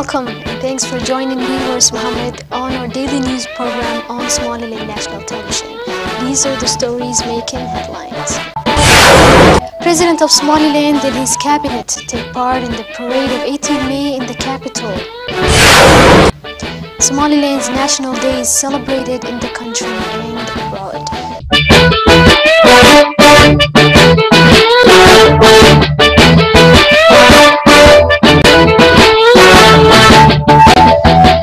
Welcome and thanks for joining me, Horace Mohammed, on our daily news program on Somaliland National Television. These are the stories making headlines. President of Somaliland and his cabinet take part in the parade of 18 May in the capital. Somaliland's National Day is celebrated in the country and abroad.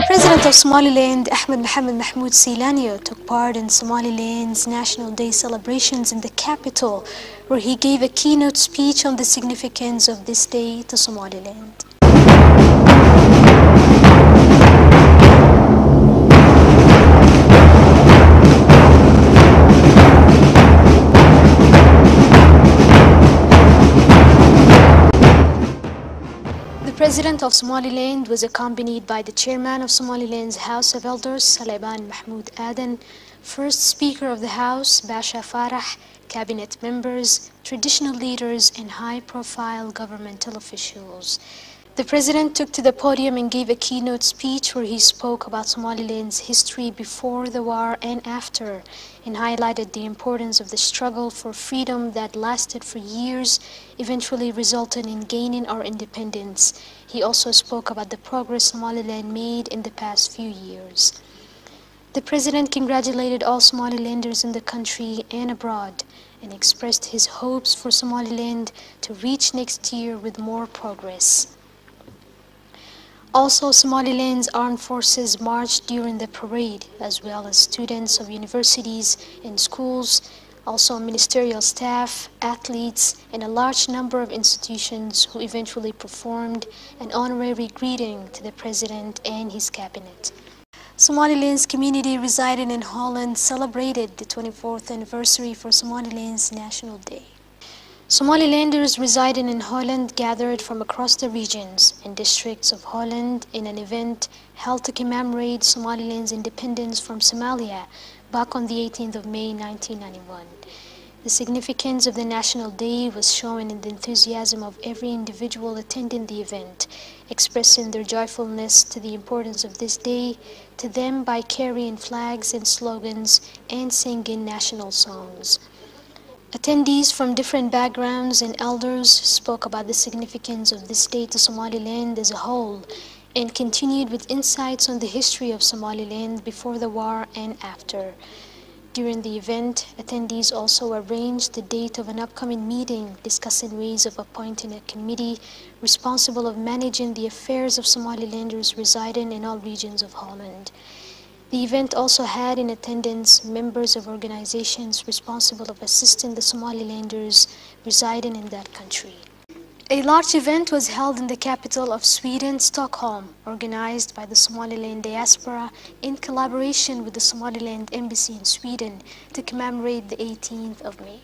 President of Somaliland, Ahmed Mohamed Mahmoud Silanio, took part in Somaliland's National Day celebrations in the capital, where he gave a keynote speech on the significance of this day to Somaliland. The President of Somaliland was accompanied by the Chairman of Somaliland's House of Elders, Salaiban Mahmoud Aden, First Speaker of the House, Basha Farah, Cabinet members, traditional leaders, and high-profile governmental officials. The President took to the podium and gave a keynote speech where he spoke about Somaliland's history before the war and after, and highlighted the importance of the struggle for freedom that lasted for years, eventually resulting in gaining our independence. He also spoke about the progress Somaliland made in the past few years. The President congratulated all Somalilanders in the country and abroad and expressed his hopes for Somaliland to reach next year with more progress. Also, Somaliland's armed forces marched during the parade, as well as students of universities and schools, also ministerial staff, athletes, and a large number of institutions who eventually performed an honorary greeting to the President and his cabinet. Somaliland's community residing in Holland celebrated the 24th anniversary for Somaliland's National Day. Somalilanders residing in Holland gathered from across the regions and districts of Holland in an event held to commemorate Somaliland's independence from Somalia back on the 18th of May 1991. The significance of the National Day was shown in the enthusiasm of every individual attending the event, expressing their joyfulness to the importance of this day to them by carrying flags and slogans and singing national songs. Attendees from different backgrounds and elders spoke about the significance of this day to Somaliland as a whole and continued with insights on the history of Somaliland before the war and after. During the event, attendees also arranged the date of an upcoming meeting discussing ways of appointing a committee responsible of managing the affairs of Somalilanders residing in all regions of Holland. The event also had in attendance members of organizations responsible of assisting the Somalilanders residing in that country. A large event was held in the capital of Sweden, Stockholm, organized by the Somaliland diaspora in collaboration with the Somaliland Embassy in Sweden to commemorate the 18th of May.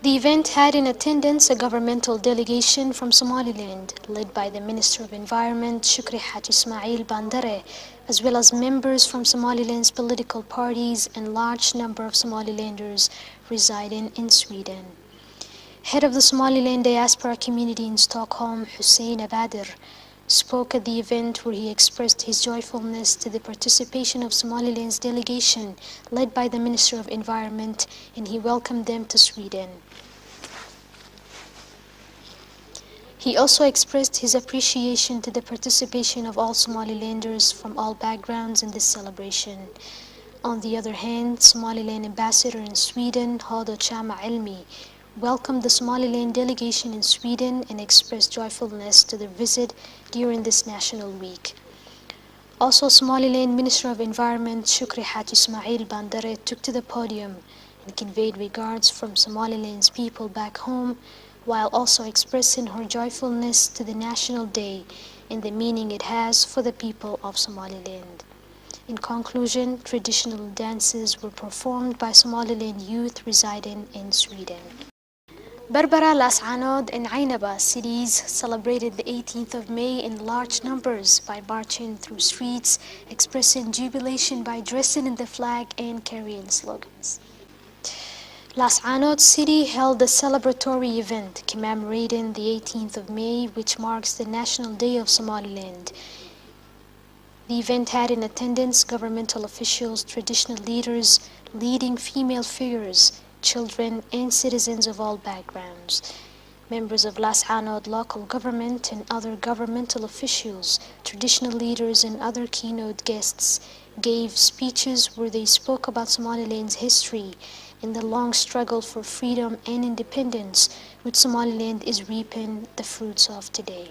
The event had in attendance a governmental delegation from Somaliland, led by the Minister of Environment, Shukri Haji Ismail Bandare, as well as members from Somaliland's political parties and large number of Somalilanders residing in Sweden. Head of the Somaliland diaspora community in Stockholm, Hussein Abadir, spoke at the event where he expressed his joyfulness to the participation of Somaliland's delegation led by the Minister of Environment, and he welcomed them to Sweden. He also expressed his appreciation to the participation of all Somalilanders from all backgrounds in this celebration. On the other hand, Somaliland Ambassador in Sweden, Hodo Chama Elmi, welcomed the Somaliland delegation in Sweden and expressed joyfulness to their visit during this National Week. Also, Somaliland Minister of Environment Shukri Haji Ismail Bandare took to the podium and conveyed regards from Somaliland's people back home, while also expressing her joyfulness to the National Day and the meaning it has for the people of Somaliland. In conclusion, traditional dances were performed by Somaliland youth residing in Sweden. Berbera, Las Anod, and Ainaba cities celebrated the 18th of May in large numbers by marching through streets, expressing jubilation by dressing in the flag and carrying slogans. Las Anod city held a celebratory event commemorating the 18th of May, which marks the National Day of Somaliland. The event had in attendance governmental officials, traditional leaders, leading female figures, children, and citizens of all backgrounds. Members of Las Anod local government and other governmental officials, traditional leaders, and other keynote guests gave speeches where they spoke about Somaliland's history and the long struggle for freedom and independence, which Somaliland is reaping the fruits of today.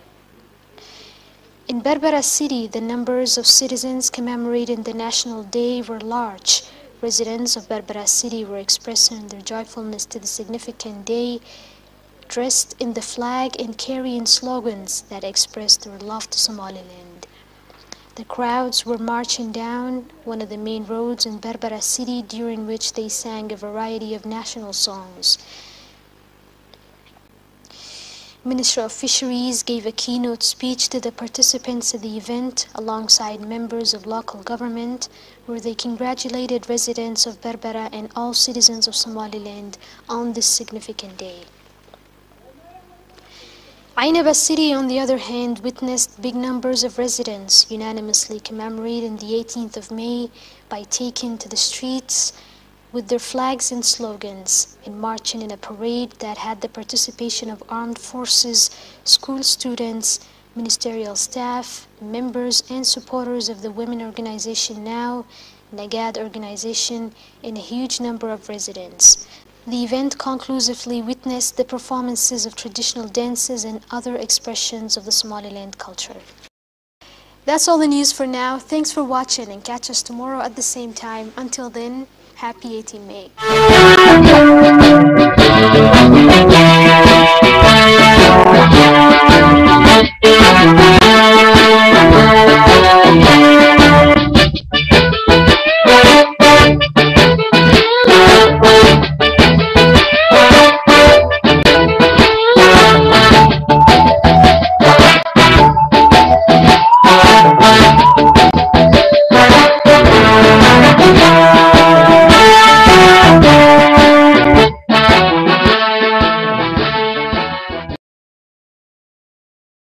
In Berbera City, the numbers of citizens commemorating the National Day were large. Residents of Berbera City were expressing their joyfulness to the significant day, dressed in the flag and carrying slogans that expressed their love to Somaliland. The crowds were marching down one of the main roads in Berbera City, during which they sang a variety of national songs. Minister of Fisheries gave a keynote speech to the participants of the event alongside members of local government, where they congratulated residents of Berbera and all citizens of Somaliland on this significant day. Ainaba City, on the other hand, witnessed big numbers of residents unanimously commemorating the 18th of May by taking to the streets with their flags and slogans and marching in a parade that had the participation of armed forces, school students, ministerial staff, members and supporters of the women organization Now, Nagad organization, and a huge number of residents. The event conclusively witnessed the performances of traditional dances and other expressions of the Somaliland culture. That's all the news for now. Thanks for watching and catch us tomorrow at the same time. Until then, happy 18 May.